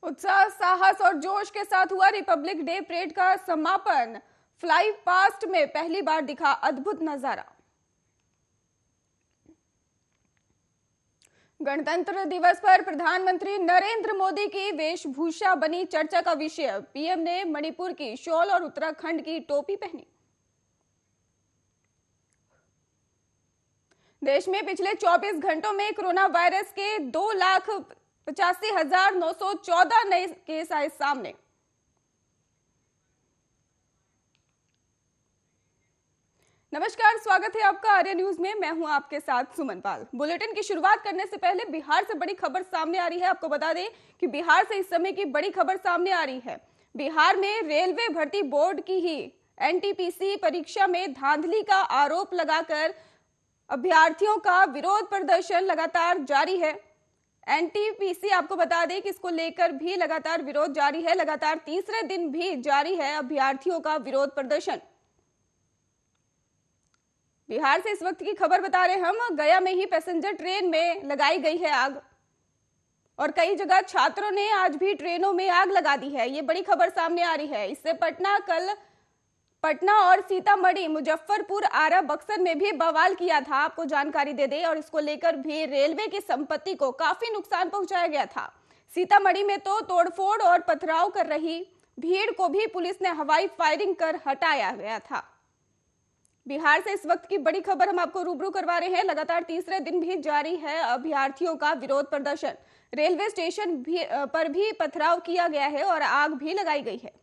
उत्साह, साहस और जोश के साथ हुआ रिपब्लिक डे परेड का समापन। फ्लाई पास्ट में पहली बार दिखा अद्भुत नजारा। गणतंत्र दिवस पर प्रधानमंत्री नरेंद्र मोदी की वेशभूषा बनी चर्चा का विषय। पीएम ने मणिपुर की शॉल और उत्तराखंड की टोपी पहनी। देश में पिछले 24 घंटों में कोरोना वायरस के 2,85,914 नए केस आए सामने। नमस्कार, स्वागत है आपका आर्य न्यूज में। मैं हूं आपके साथ सुमन पाल। बुलेटिन की शुरुआत करने से पहले बिहार से बड़ी खबर सामने आ रही है। आपको बता दें कि बिहार से इस समय की बड़ी खबर सामने आ रही है। बिहार में रेलवे भर्ती बोर्ड की ही एनटीपीसी परीक्षा में धांधली का आरोप लगाकर अभ्यर्थियों का विरोध प्रदर्शन लगातार जारी है। एनटीपीसी आपको बता दें कि इसको लेकर भी लगातार विरोध जारी है। लगातार तीसरे दिन भी जारी है अभ्यर्थियों का विरोध प्रदर्शन। बिहार से इस वक्त की खबर बता रहे हम। गया में ही पैसेंजर ट्रेन में लगाई गई है आग और कई जगह छात्रों ने आज भी ट्रेनों में आग लगा दी है। ये बड़ी खबर सामने आ रही है। इससे पटना और सीतामढ़ी, मुजफ्फरपुर, आरा, बक्सर में भी बवाल किया था, आपको जानकारी दे दें। और इसको लेकर भी रेलवे की संपत्ति को काफी नुकसान पहुंचाया गया था। सीतामढ़ी में तो तोड़फोड़ और पथराव कर रही भीड़ को भी पुलिस ने हवाई फायरिंग कर हटाया गया था। बिहार से इस वक्त की बड़ी खबर हम आपको रूबरू करवा रहे हैं। लगातार तीसरे दिन भी जारी है अभ्यर्थियों का विरोध प्रदर्शन। रेलवे स्टेशन पर भी पथराव किया गया है और आग भी लगाई गई है।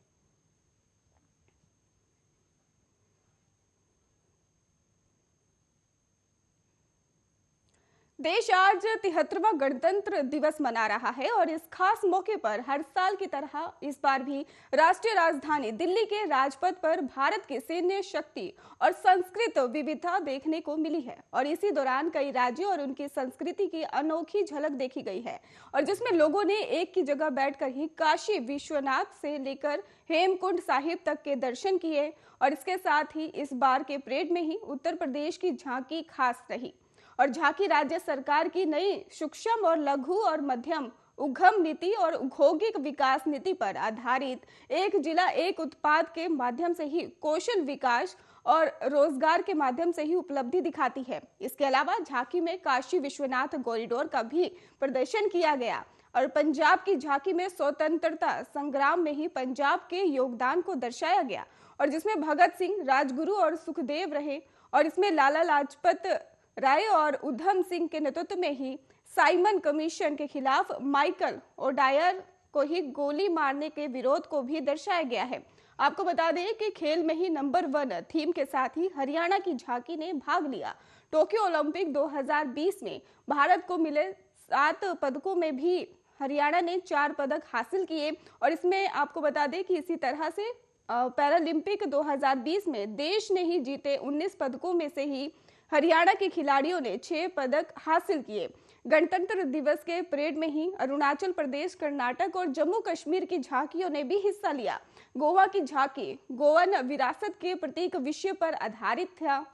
देश आज 73वां गणतंत्र दिवस मना रहा है और इस खास मौके पर हर साल की तरह इस बार भी राष्ट्रीय राजधानी दिल्ली के राजपथ पर भारत की सैन्य शक्ति और सांस्कृतिक विविधता देखने को मिली है। और इसी दौरान कई राज्यों और उनकी संस्कृति की अनोखी झलक देखी गई है और जिसमें लोगों ने एक की जगह बैठकर ही काशी विश्वनाथ से लेकर हेमकुंड साहिब तक के दर्शन किए। और इसके साथ ही इस बार के परेड में ही उत्तर प्रदेश की झांकी खास रही और झांकी राज्य सरकार की नई सूक्ष्म और लघु और मध्यम उद्यम नीति और औद्योगिक विकास नीति पर आधारित एक जिला एक उत्पाद के माध्यम से ही कौशल विकास और रोजगार के माध्यम से ही उपलब्धि दिखाती है। इसके अलावा झांकी में काशी विश्वनाथ कॉरिडोर का भी प्रदर्शन किया गया और पंजाब की झांकी में स्वतंत्रता संग्राम में ही पंजाब के योगदान को दर्शाया गया और जिसमें भगत सिंह, राजगुरु और सुखदेव रहे। और इसमें लाला लाजपत राय और उधम सिंह के नेतृत्व में ही साइमन कमीशन के खिलाफ माइकल ओडायर को ही गोली मारने के विरोध को भी दर्शाया गया है। आपको बता दें कि खेल में ही नंबर 1 थीम के साथ ही हरियाणा की झांकी ने भाग लिया। टोक्यो ओलंपिक 2020 में भारत को मिले 7 पदकों में भी हरियाणा ने 4 पदक हासिल किए। और इसमें आपको बता दें कि इसी तरह से पैरालंपिक 2020 में देश ने ही जीते 19 पदकों में से ही हरियाणा के खिलाड़ियों ने 6 पदक हासिल किए। गणतंत्र दिवस के परेड में ही अरुणाचल प्रदेश, कर्नाटक और जम्मू कश्मीर की झांकियों ने भी हिस्सा लिया। गोवा की झांकी गोवन विरासत के प्रतीक विषय पर आधारित था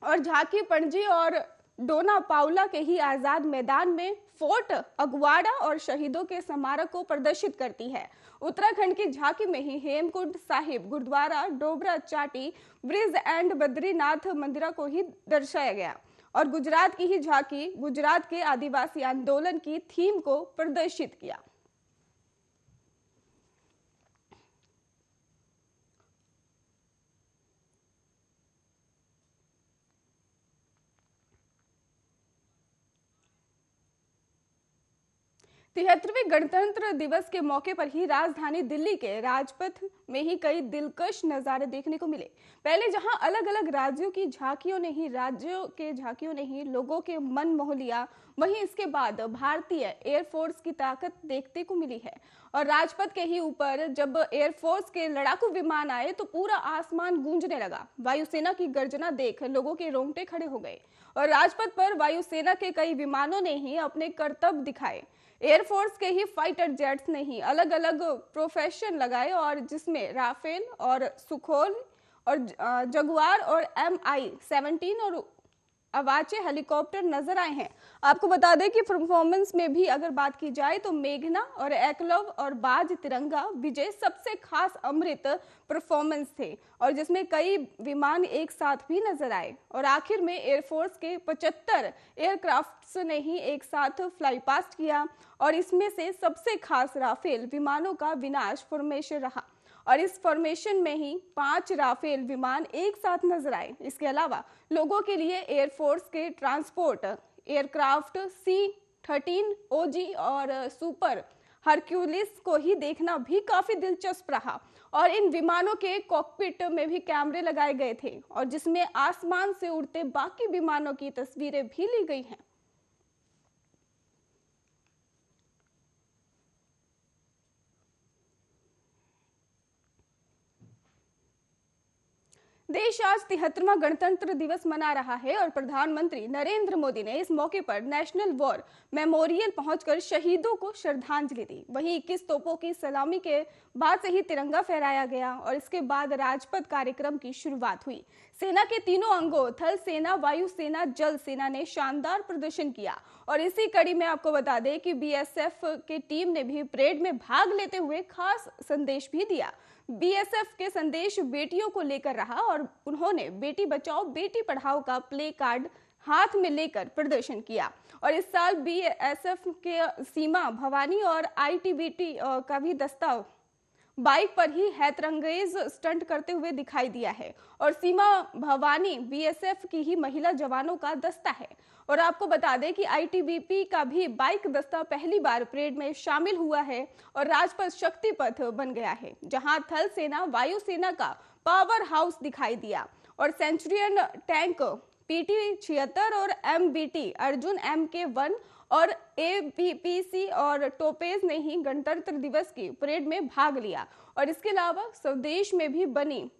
और झांकी पणजी और डोना पाउला के ही आजाद मैदान में फोर्ट अगवाड़ा और शहीदों के स्मारक को प्रदर्शित करती है। उत्तराखंड की झांकी में ही हेमकुंड साहिब, गुरुद्वारा, डोबरा चाटी, ब्रिज एंड बद्रीनाथ मंदिर को ही दर्शाया गया। और गुजरात की ही झांकी गुजरात के आदिवासी आंदोलन की थीम को प्रदर्शित किया। तिहत्तरवें गणतंत्र दिवस के मौके पर ही राजधानी दिल्ली के राजपथ में ही कई दिलकश नजारे देखने को मिले। पहले जहां अलग अलग राज्यों की झांकियों ने ही लोगों के मन मोह लिया, वहीं इसके बाद भारतीय एयरफोर्स की ताकत देखने को मिली है। और राजपथ के ही ऊपर जब एयरफोर्स के लड़ाकू विमान आए तो पूरा आसमान गूंजने लगा। वायुसेना की गर्जना देख लोगों के रोंगटे खड़े हो गए और राजपथ पर वायुसेना के कई विमानों ने ही अपने करतब दिखाए। एयरफोर्स के ही फाइटर जेट्स ने ही अलग अलग प्रोफेशन लगाए और जिसमें राफेल और सुखोई और जगुआर और MI-17 और अवाचे हेलीकॉप्टर नजर आए हैं। आपको बता दें कि परफॉर्मेंस में भी अगर बात की जाए तो मेघना और एकलव और बाज तिरंगा विजय सबसे खास अमृत परफॉर्मेंस थे, और जिसमें कई विमान एक साथ भी नजर आए। और आखिर में एयरफोर्स के 75 एयरक्राफ्ट्स ने ही एक साथ फ्लाई पास्ट किया, और इसमें से सबसे खास राफेल विमानों का विनाश फॉर्मेशन रहा, और इस फॉर्मेशन में ही 5 राफेल विमान एक साथ नजर आए। इसके अलावा लोगों के लिए एयरफोर्स के ट्रांसपोर्ट एयरक्राफ्ट C-13OG और सुपर हरक्यूलिस को ही देखना भी काफी दिलचस्प रहा, और इन विमानों के कॉकपिट में भी कैमरे लगाए गए थे, और जिसमें आसमान से उड़ते बाकी विमानों की तस्वीरें भी ली गई हैं। देश आज 73वां गणतंत्र दिवस मना रहा है, और प्रधानमंत्री नरेंद्र मोदी ने इस मौके पर नेशनल वॉर मेमोरियल पहुंचकर शहीदों को श्रद्धांजलि दी। वहीं 21 तोपों की सलामी के बाद से ही तिरंगा फहराया गया, और इसके बाद राजपथ कार्यक्रम की शुरुआत हुई। सेना के तीनों अंगों थल सेना, वायु सेना, जल सेना ने शानदार प्रदर्शन किया, और इसी कड़ी में आपको बता दें कि बीएसएफ की टीम ने भी परेड में भाग लेते हुए खास संदेश भी दिया। बीएसएफ के संदेश बेटियों को लेकर रहा, और उन्होंने बेटी बचाओ बेटी पढ़ाओ का प्ले कार्ड हाथ में लेकर प्रदर्शन किया। और इस साल बीएसएफ के सीमा भवानी और आईटीबीटी का भी दस्ता बाइक पर ही हैतरंगेज स्टंट करते हुए दिखाई दिया है, और सीमा भवानी बीएसएफ की ही महिला जवानों का दस्ता है। और आपको बता दें कि आईटीबीपी का भी बाइक दस्ता पहली बार परेड में शामिल हुआ है, और राजपथ शक्ति पथ बन गया है, जहां थल सेना, वायु सेना का पावर हाउस दिखाई दिया, और सेंचुरियन टैंक PT-76 और MBT अर्जुन MK-1 और APPC और टोपेज ने ही गणतंत्र दिवस की परेड में भाग लिया। और इसके अलावा स्वदेश में भी बनी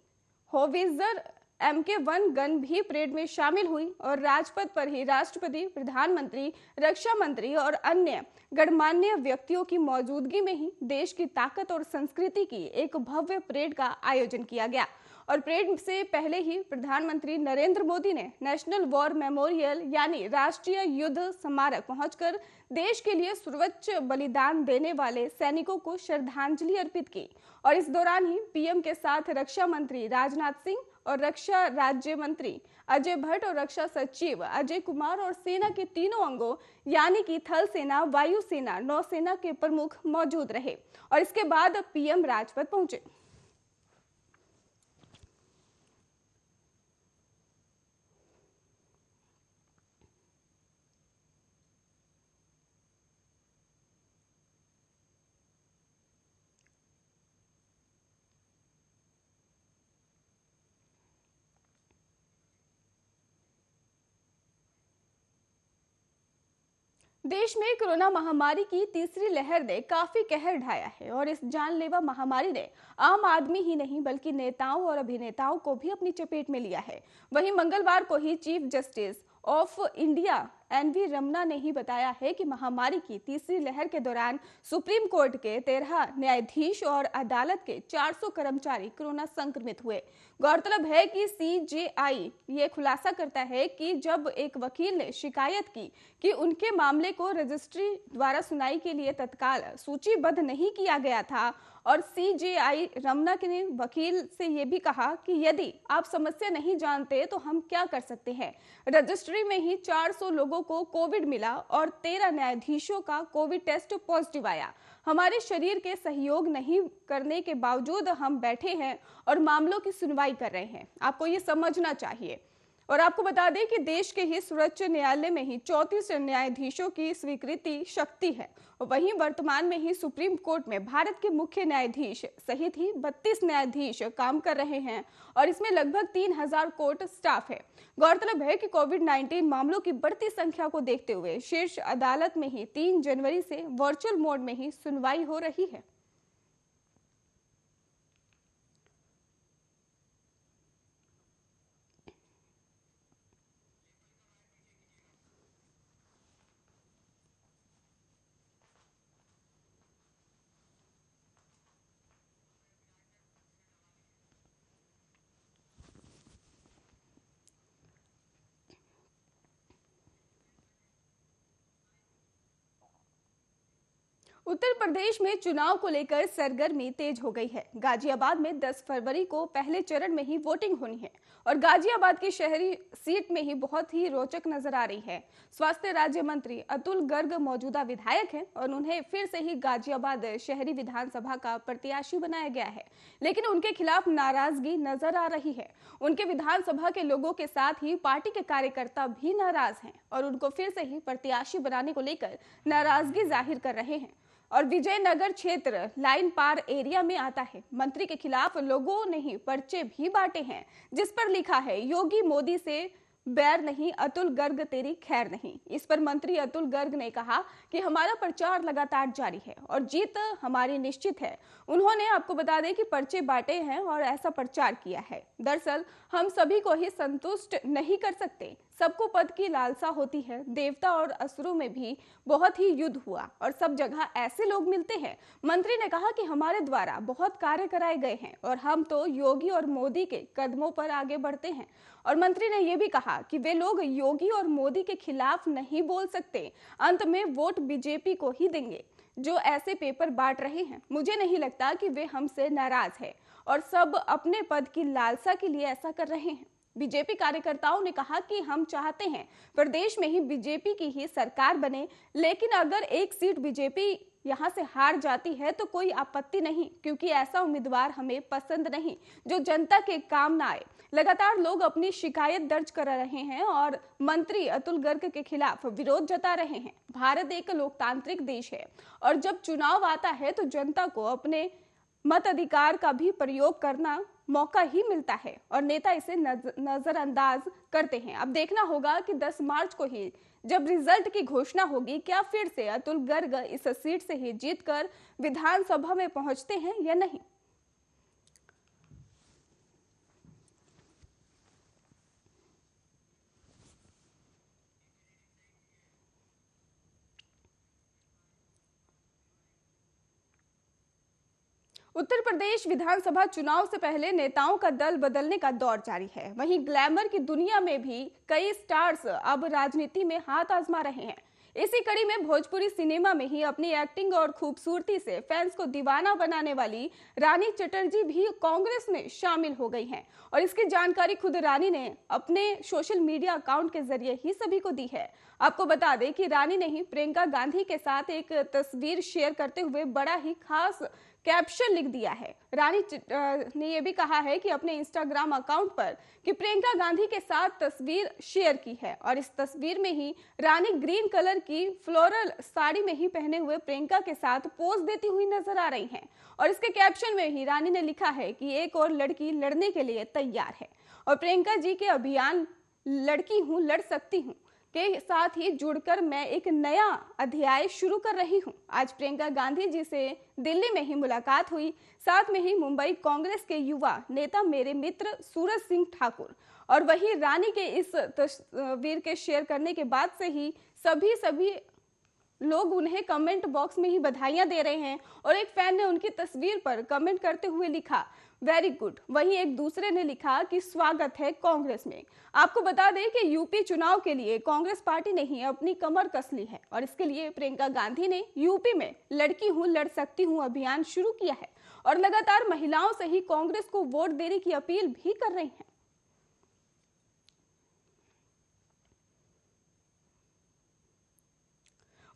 होवित्जर MK-1 गन भी परेड में शामिल हुई, और राजपथ पर ही राष्ट्रपति, प्रधानमंत्री, रक्षा मंत्री और अन्य गणमान्य व्यक्तियों की मौजूदगी में ही देश की ताकत और संस्कृति की एक भव्य परेड का आयोजन किया गया। और परेड से पहले ही प्रधानमंत्री नरेंद्र मोदी ने नेशनल वॉर मेमोरियल यानी राष्ट्रीय युद्ध स्मारक पहुंचकर देश के लिए सर्वोच्च बलिदान देने वाले सैनिकों को श्रद्धांजलि अर्पित की। और इस दौरान ही पीएम के साथ रक्षा मंत्री राजनाथ सिंह और रक्षा राज्य मंत्री अजय भट्ट और रक्षा सचिव अजय कुमार और सेना के तीनों अंगों यानी कि थल सेना, वायु सेना, नौसेना के प्रमुख मौजूद रहे, और इसके बाद पीएम राजपथ पहुंचे। देश में कोरोना महामारी की तीसरी लहर ने काफी कहर ढाया है, और इस जानलेवा महामारी ने आम आदमी ही नहीं बल्कि नेताओं और अभिनेताओं को भी अपनी चपेट में लिया है। वहीं मंगलवार को ही chief justice of India NV Ramana ने ही बताया है कि महामारी की तीसरी लहर के दौरान सुप्रीम कोर्ट के 13 न्यायाधीश और अदालत के 400 कर्मचारी कोरोना संक्रमित हुए। गौरतलब है कि CJI ये खुलासा करता है कि जब एक वकील ने शिकायत की कि उनके मामले को रजिस्ट्री द्वारा सुनवाई के लिए तत्काल सूचीबद्ध नहीं किया गया था, और CJI रमना ने वकील से ये भी कहा कि यदि आप समस्या नहीं जानते तो हम क्या कर सकते हैं। रजिस्ट्री में ही 400 लोगों को कोविड मिला, और 13 न्यायाधीशों का कोविड टेस्ट पॉजिटिव आया। हमारे शरीर के सहयोग नहीं करने के बावजूद हम बैठे हैं और मामलों की सुनवाई कर रहे हैं, आपको ये समझना चाहिए। और आपको बता दें कि देश के ही सर्वोच्च न्यायालय में ही 34 न्यायाधीशों की स्वीकृति शक्ति है। वहीं वर्तमान में ही सुप्रीम कोर्ट में भारत के मुख्य न्यायाधीश सहित ही 32 न्यायाधीश काम कर रहे हैं, और इसमें लगभग 3000 कोर्ट स्टाफ है। गौरतलब है कि कोविड-19 मामलों की बढ़ती संख्या को देखते हुए शीर्ष अदालत में ही 3 जनवरी से वर्चुअल मोड में ही सुनवाई हो रही है। उत्तर प्रदेश में चुनाव को लेकर सरगर्मी तेज हो गई है। गाजियाबाद में 10 फरवरी को पहले चरण में ही वोटिंग होनी है और गाजियाबाद की शहरी सीट में ही बहुत ही रोचक नजर आ रही है। स्वास्थ्य राज्य मंत्री अतुल गर्ग मौजूदा विधायक हैं और उन्हें फिर से ही गाजियाबाद शहरी विधानसभा का प्रत्याशी बनाया गया है, लेकिन उनके खिलाफ नाराजगी नजर आ रही है। उनके विधानसभा के लोगों के साथ ही पार्टी के कार्यकर्ता भी नाराज हैं और उनको फिर से ही प्रत्याशी बनाने को लेकर नाराजगी जाहिर कर रहे हैं। और विजयनगर क्षेत्र लाइन पार एरिया में आता है। मंत्री के खिलाफ लोगों ने ही पर्चे भी बांटे हैं, जिस पर लिखा है योगी मोदी से बैर नहीं, अतुल गर्ग तेरी खैर नहीं। इस पर मंत्री अतुल गर्ग ने कहा कि हमारा प्रचार लगातार जारी है और जीत हमारी निश्चित है। उन्होंने आपको बता दें कि पर्चे बांटे हैं और ऐसा प्रचार किया है। दरअसल हम सभी को ही संतुष्ट नहीं कर सकते, सबको पद की लालसा होती है। देवता और असुरों में भी बहुत ही युद्ध हुआ और सब जगह ऐसे लोग मिलते हैं। मंत्री ने कहा कि हमारे द्वारा बहुत कार्य कराए गए हैं और हम तो योगी और मोदी के कदमों पर आगे बढ़ते हैं। और मंत्री ने यह भी कहा कि वे लोग योगी और मोदी के खिलाफ नहीं बोल सकते, अंत में वोट बीजेपी को ही देंगे जो ऐसे पेपर बांट रहे हैं। मुझे नहीं लगता कि वे हमसे नाराज हैं और सब अपने पद की लालसा के लिए ऐसा कर रहे हैं। बीजेपी कार्यकर्ताओं ने कहा कि हम चाहते हैं प्रदेश में ही बीजेपी की ही सरकार बने, लेकिन अगर एक सीट बीजेपी यहां से हार जाती है तो कोई आपत्ति नहीं, क्योंकि ऐसा उम्मीदवार हमें पसंद नहीं जो जनता के काम ना आए। लगातार लोग अपनी शिकायत दर्ज कर रहे हैं और मंत्री अतुल गर्ग के खिलाफ विरोध जता रहे हैं। भारत एक लोकतांत्रिक देश है और जब चुनाव आता है तो जनता को अपने मताधिकार का भी प्रयोग करना मौका ही मिलता है और नेता इसे नजरअंदाज करते हैं। अब देखना होगा कि 10 मार्च को ही जब रिजल्ट की घोषणा होगी, क्या फिर से अतुल गर्ग इस सीट से ही जीतकर विधानसभा में पहुंचते हैं या नहीं। उत्तर प्रदेश विधानसभा चुनाव से पहले नेताओं का दल बदलने का दौर जारी है। वहीं ग्लैमर की दुनिया में भी कई स्टार्स अब राजनीति में हाथ आजमा रहे हैं। इसी कड़ी में भोजपुरी सिनेमा में ही अपनी एक्टिंग और खूबसूरती से फैंस को दीवाना बनाने वाली रानी चटर्जी भी कांग्रेस में शामिल हो गई हैं और इसकी जानकारी खुद रानी ने अपने सोशल मीडिया अकाउंट के जरिए ही सभी को दी है। आपको बता दें कि रानी ने ही प्रियंका गांधी के साथ एक तस्वीर शेयर करते हुए बड़ा ही खास कैप्शन लिख दिया है। रानी ने यह भी कहा है कि अपने इंस्टाग्राम अकाउंट पर कि प्रियंका गांधी के साथ तस्वीर शेयर की है और इस तस्वीर में ही रानी ग्रीन कलर की फ्लोरल साड़ी में ही पहने हुए प्रियंका के साथ पोज देती हुई नजर आ रही हैं और इसके कैप्शन में ही रानी ने लिखा है कि एक और लड़की लड़ने के लिए तैयार है और प्रियंका जी के अभियान लड़की हूं लड़ सकती हूं के साथ ही जुड़कर मैं एक नया अध्याय शुरू कर रही हूं। आज प्रियंका गांधी जी से दिल्ली में ही मुलाकात हुई, साथ में ही मुंबई कांग्रेस के युवा नेता मेरे मित्र सूरज सिंह ठाकुर और वही रानी के इस तस्वीर के शेयर करने के बाद से ही सभी लोग उन्हें कमेंट बॉक्स में ही बधाइयां दे रहे हैं और एक फैन ने उनकी तस्वीर पर कमेंट करते हुए लिखा वेरी गुड। वहीं एक दूसरे ने लिखा कि स्वागत है कांग्रेस में। आपको बता दें कि यूपी चुनाव के लिए कांग्रेस पार्टी ने ही अपनी कमर कस ली है और इसके लिए प्रियंका गांधी ने यूपी में लड़की हूं लड़ सकती हूं अभियान शुरू किया है और लगातार महिलाओं से ही कांग्रेस को वोट देने की अपील भी कर रही हैं।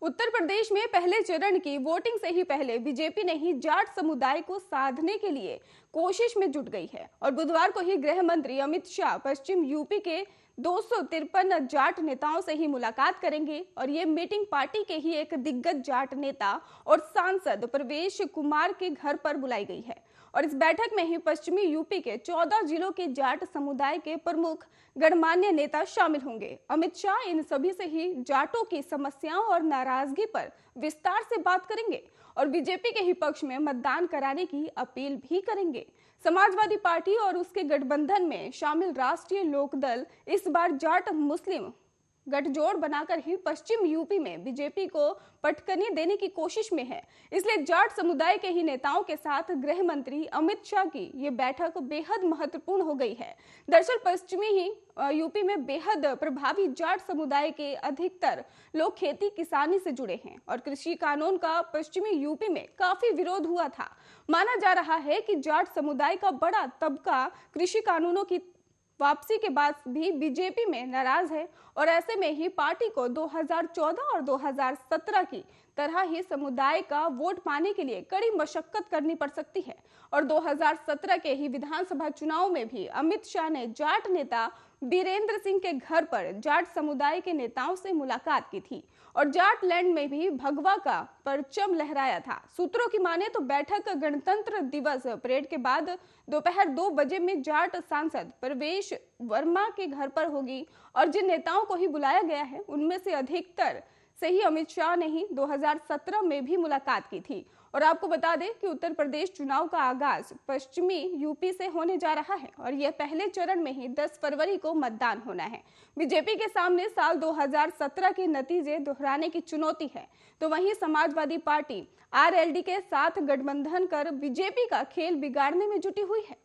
उत्तर प्रदेश में पहले चरण की वोटिंग से ही पहले बीजेपी ने ही जाट समुदाय को साधने के लिए कोशिश में जुट गई है और बुधवार को ही गृह मंत्री अमित शाह पश्चिम यूपी के 253 जाट नेताओं से ही मुलाकात करेंगे और ये मीटिंग पार्टी के ही एक दिग्गज जाट नेता और सांसद प्रवेश कुमार के घर पर बुलाई गई है और इस बैठक में ही पश्चिमी यूपी के 14 जिलों के जाट समुदाय के प्रमुख गणमान्य नेता शामिल होंगे। अमित शाह इन सभी से ही जाटों की समस्याओं और नाराजगी पर विस्तार से बात करेंगे और बीजेपी के ही पक्ष में मतदान कराने की अपील भी करेंगे। समाजवादी पार्टी और उसके गठबंधन में शामिल राष्ट्रीय लोकदल इस बार जाट मुस्लिम गठजोड़ बनाकर ही पश्चिम यूपी में बीजेपी को पटकनी देने की कोशिश में है। इसलिए जाट समुदाय के ही नेताओं के साथ गृह मंत्री अमित शाह की ये बैठक बेहद महत्वपूर्ण हो गई है। दरअसल पश्चिमी ही यूपी में बेहद प्रभावी जाट समुदाय के अधिकतर लोग खेती किसानी से जुड़े हैं और कृषि कानून का पश्चिमी यूपी में काफी विरोध हुआ था। माना जा रहा है कि जाट समुदाय का बड़ा तबका कृषि कानूनों की वापसी के बाद भी बीजेपी में नाराज है और ऐसे में ही पार्टी को 2014 और 2017 की तरह ही समुदाय का वोट पाने के लिए कड़ी मशक्कत करनी पड़ सकती है। और 2017 के ही विधानसभा चुनाव में भी अमित शाह ने जाट नेता बीरेंद्र सिंह के घर पर जाट समुदाय के नेताओं से मुलाकात की थी और जाट लैंड में भी भगवा का परचम लहराया था। सूत्रों की माने तो बैठक गणतंत्र दिवस परेड के बाद दोपहर 2 बजे में जाट सांसद प्रवेश वर्मा के घर पर होगी और जिन नेताओं को ही बुलाया गया है उनमें से अधिकतर से ही अमित शाह ने ही 2017 में भी मुलाकात की थी। और आपको बता दें कि उत्तर प्रदेश चुनाव का आगाज पश्चिमी यूपी से होने जा रहा है और यह पहले चरण में ही 10 फरवरी को मतदान होना है। बीजेपी के सामने साल 2017 के नतीजे दोहराने की चुनौती है, तो वहीं समाजवादी पार्टी आरएलडी के साथ गठबंधन कर बीजेपी का खेल बिगाड़ने में जुटी हुई है।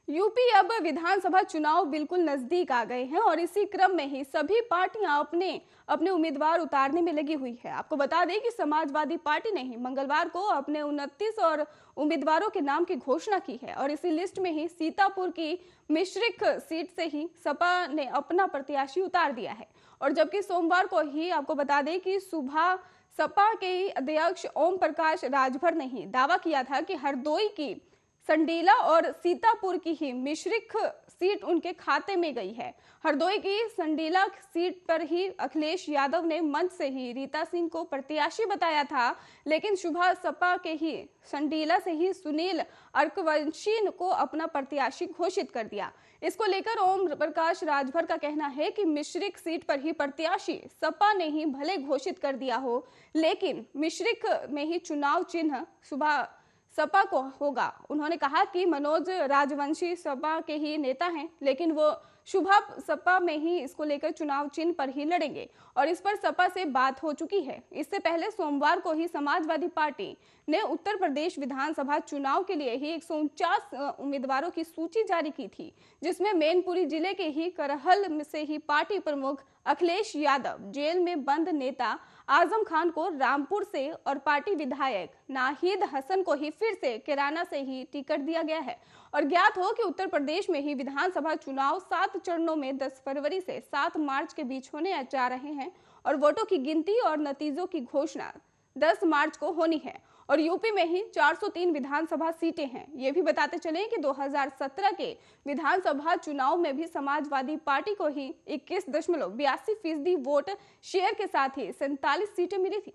यूपी अब विधानसभा चुनाव बिल्कुल नजदीक आ गए हैं और इसी क्रम में ही सभी पार्टियां अपने अपने उम्मीदवार उतारने में लगी हुई है। आपको बता दें कि समाजवादी पार्टी ने ही मंगलवार को अपने 29 और उम्मीदवारों के नाम की घोषणा की है और इसी लिस्ट में ही सीतापुर की मिश्रिख सीट से ही सपा ने अपना प्रत्याशी उतार दिया है। और जबकि सोमवार को ही आपको बता दें कि सुबह सपा के अध्यक्ष ओम प्रकाश राजभर ने ही दावा किया था कि हरदोई की संडीला और सीतापुर की ही मिश्रिख सीट उनके खाते में गई है। हरदोई की संडीला सीट पर ही अखिलेश यादव ने मंच से ही रीता सिंह को प्रत्याशी बताया था, लेकिन सुबह सपा के ही संडीला से ही सुनील अर्कवंशी को अपना प्रत्याशी घोषित कर दिया। इसको लेकर ओम प्रकाश राजभर का कहना है कि मिश्रिख सीट पर ही प्रत्याशी सपा ने ही भले घोषित कर दिया हो, लेकिन मिश्रिख में ही चुनाव चिन्ह सुबह सपा को होगा। उन्होंने कहा कि मनोज राजवंशी सपा के ही नेता हैं, लेकिन वो शुभा सपा में ही इसको लेकर चुनाव चिन्ह पर ही लड़ेंगे और इस पर सपा से बात हो चुकी है। इससे पहले सोमवार को ही समाजवादी पार्टी ने उत्तर प्रदेश विधानसभा चुनाव के लिए ही 149 उम्मीदवारों की सूची जारी की थी, जिसमें मैनपुरी जिले के ही करहल से ही पार्टी प्रमुख अखिलेश यादव, जेल में बंद नेता आजम खान को रामपुर से और पार्टी विधायक नाहिद हसन को ही फिर से कैराना से ही टिकट दिया गया है। और ज्ञात हो कि उत्तर प्रदेश में ही विधानसभा चुनाव 7 चरणों में 10 फरवरी से 7 मार्च के बीच होने जा रहे हैं और वोटों की गिनती और नतीजों की घोषणा 10 मार्च को होनी है। और यूपी में ही 403 विधानसभा सीटें हैं। ये भी बताते चले कि 2017 के विधानसभा चुनाव में भी समाजवादी पार्टी को ही 21.82% वोट शेयर के साथ ही 47 सीटें मिली थी।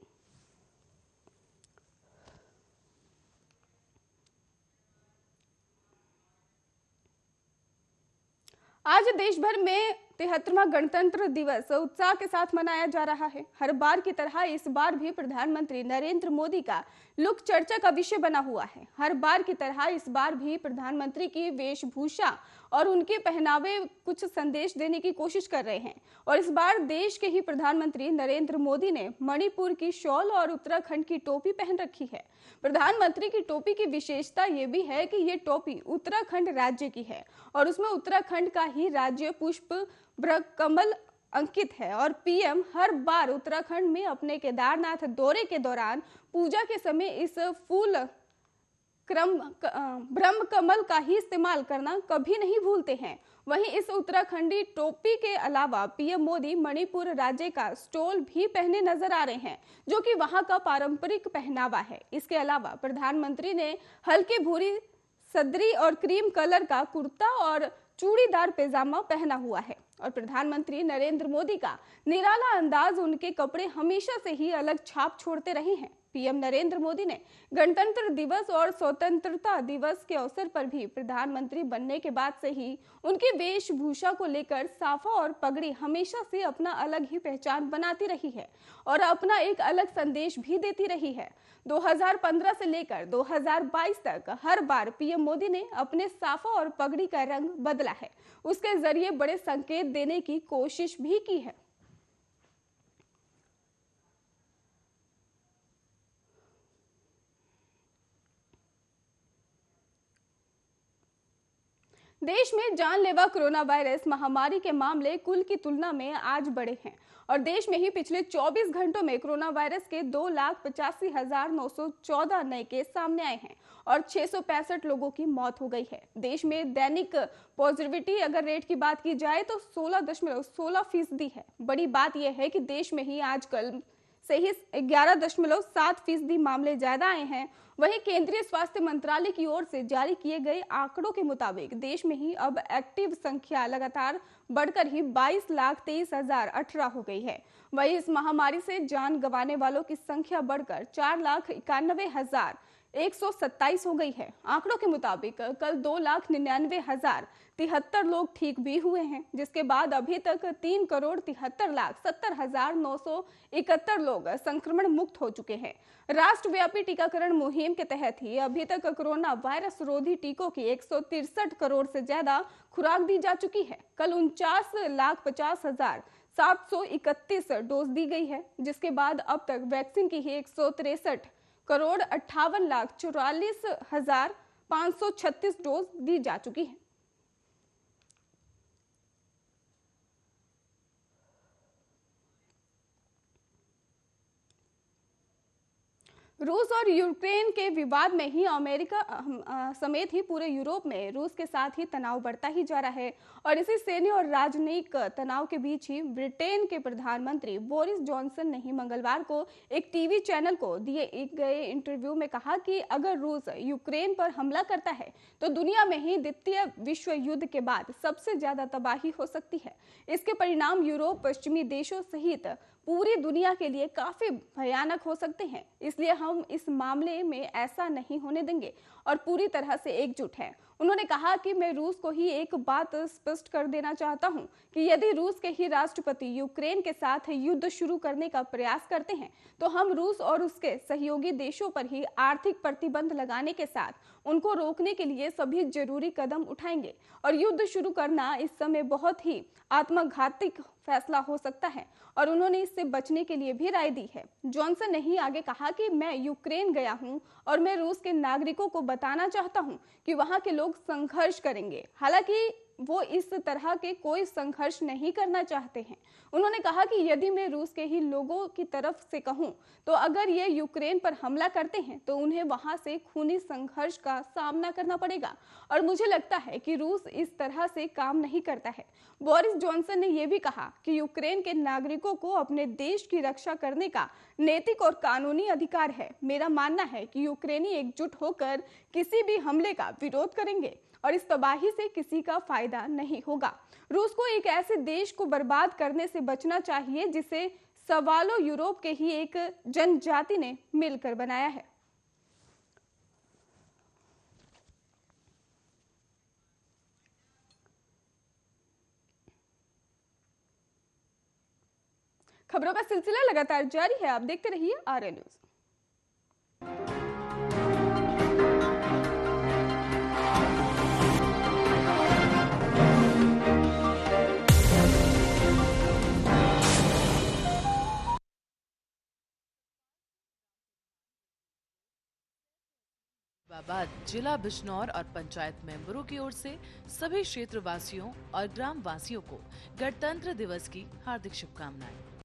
आज देश भर में 73वां गणतंत्र दिवस उत्साह के साथ मनाया जा रहा है। हर बार की तरह इस बार भी प्रधानमंत्री नरेंद्र मोदी का लुक चर्चा का विषय बना हुआ है। हर बार की तरह इस बार भी प्रधानमंत्री की वेशभूषा और उनके पहनावे कुछ संदेश देने की कोशिश कर रहे हैं और इस बार देश के ही प्रधानमंत्री नरेंद्र मोदी ने मणिपुर की शॉल और उत्तराखंड की टोपी पहन रखी है। प्रधानमंत्री की टोपी की विशेषता ये भी है कि ये टोपी उत्तराखंड राज्य की है और उसमें उत्तराखंड का ही राज्य पुष्प कमल अंकित है। और पीएम हर बार उत्तराखंड में अपने केदारनाथ दौरे के दौरान पूजा के समय इस फूल ब्रह्म कमल का ही इस्तेमाल करना कभी नहीं भूलते हैं। वहीं इस उत्तराखंडी टोपी के अलावा पीएम मोदी मणिपुर राज्य का स्टोल भी पहने नजर आ रहे हैं, जो कि वहां का पारंपरिक पहनावा है। इसके अलावा प्रधानमंत्री ने हल्की भूरी सदरी और क्रीम कलर का कुर्ता और चूड़ीदार पैजामा पहना हुआ है और प्रधानमंत्री नरेंद्र मोदी का निराला अंदाज उनके कपड़े हमेशा से ही अलग छाप छोड़ते रहे हैं। पीएम नरेंद्र मोदी ने गणतंत्र दिवस और स्वतंत्रता दिवस के अवसर पर भी प्रधानमंत्री बनने के बाद से ही उनकी वेशभूषा को लेकर साफा और पगड़ी हमेशा से अपना अलग ही पहचान बनाती रही है और अपना एक अलग संदेश भी देती रही है। 2015 से लेकर 2022 तक हर बार पीएम मोदी ने अपने साफा और पगड़ी का रंग बदला है, उसके जरिए बड़े संकेत देने की कोशिश भी की है। देश में जानलेवा कोरोना वायरस महामारी के मामले कुल की तुलना में आज बढ़े हैं और देश में ही पिछले 24 घंटों में कोरोना वायरस के 2,85,914 नए केस सामने आए हैं और 665 लोगों की मौत हो गई है। देश में दैनिक पॉजिटिविटी अगर रेट की बात की जाए तो 16.16% है। बड़ी बात यह है कि देश में ही आजकल से ही 11.7% मामले ज्यादा आए हैं। वहीं केंद्रीय स्वास्थ्य मंत्रालय की ओर से जारी किए गए आंकड़ों के मुताबिक देश में ही अब एक्टिव संख्या लगातार बढ़कर ही 22,23,018 हो गई है। वहीं इस महामारी से जान गंवाने वालों की संख्या बढ़कर 4,91,127 हो गई है। आंकड़ों के मुताबिक कल 2,99,073 लोग ठीक भी हुए हैं, जिसके बाद अभी तक 3,73,70,971 लोग संक्रमण मुक्त हो चुके हैं। राष्ट्रव्यापी टीकाकरण मुहिम के तहत ही अभी तक कोरोना वायरस रोधी टीकों की 163 करोड़ से ज्यादा खुराक दी जा चुकी है। कल 49,50,731 डोज दी गई है, जिसके बाद अब तक वैक्सीन की ही 163,58,44,536 डोज दी जा चुकी है। रूस और यूक्रेन के विवाद में ही अमेरिका समेत ही पूरे यूरोप में रूस के साथ ही तनाव बढ़ता ही जा रहा है और इसी सैन्य और राजनयिक तनाव के बीच ही ब्रिटेन के प्रधानमंत्री बोरिस जॉनसन ने ही मंगलवार को एक टीवी चैनल को दिए एक गए इंटरव्यू में कहा कि अगर रूस यूक्रेन पर हमला करता है तो दुनिया में ही द्वितीय विश्व युद्ध के बाद सबसे ज्यादा तबाही हो सकती है। इसके परिणाम यूरोप, पश्चिमी देशों सहित पूरी दुनिया के लिए काफी भयानक हो सकते हैं। इसलिए हम इस मामले में ऐसा नहीं होने देंगे और पूरी तरह से एकजुट हैं। उन्होंने कहा कि मैं रूस को ही एक बात स्पष्ट कर देना चाहता हूं कि यदि रूस के ही राष्ट्रपति यूक्रेन के साथ युद्ध शुरू करने का प्रयास करते हैं तो हम रूस और उसके सहयोगी देशों पर ही आर्थिक प्रतिबंध लगाने के साथ उनको रोकने के लिए सभी जरूरी कदम उठाएंगे और युद्ध शुरू करना इस समय बहुत ही आत्मघाती फैसला हो सकता है और उन्होंने इससे बचने के लिए भी राय दी है। जॉनसन ने ही आगे कहा कि मैं यूक्रेन गया हूं और मैं रूस के नागरिकों को बताना चाहता हूं कि वहां के लोग संघर्ष करेंगे, हालांकि वो इस तरह के कोई संघर्ष नहीं करना चाहते हैं। उन्होंने कहा कि यदि मैं रूस के ही लोगों की तरफ से कहूं तो अगर ये यूक्रेन पर हमला करते हैं तो उन्हें वहां से खूनी संघर्ष का सामना करना पड़ेगा और मुझे लगता है कि रूस इस तरह से काम नहीं करता है। बोरिस जॉनसन ने यह भी कहा कि यूक्रेन के नागरिकों को अपने देश की रक्षा करने का नैतिक और कानूनी अधिकार है। मेरा मानना है कि यूक्रेनी एकजुट होकर किसी भी हमले का विरोध करेंगे और इस तबाही से किसी का फायदा नहीं होगा। रूस को एक ऐसे देश को बर्बाद करने से बचना चाहिए जिसे सवालों यूरोप के ही एक जनजाति ने मिलकर बनाया है। खबरों का सिलसिला लगातार जारी है, आप देखते रहिए आर्य न्यूज। बाद जिला बिजनौर और पंचायत मेंबरों की ओर से सभी क्षेत्रवासियों और ग्राम वासियों को गणतंत्र दिवस की हार्दिक शुभकामनाएं।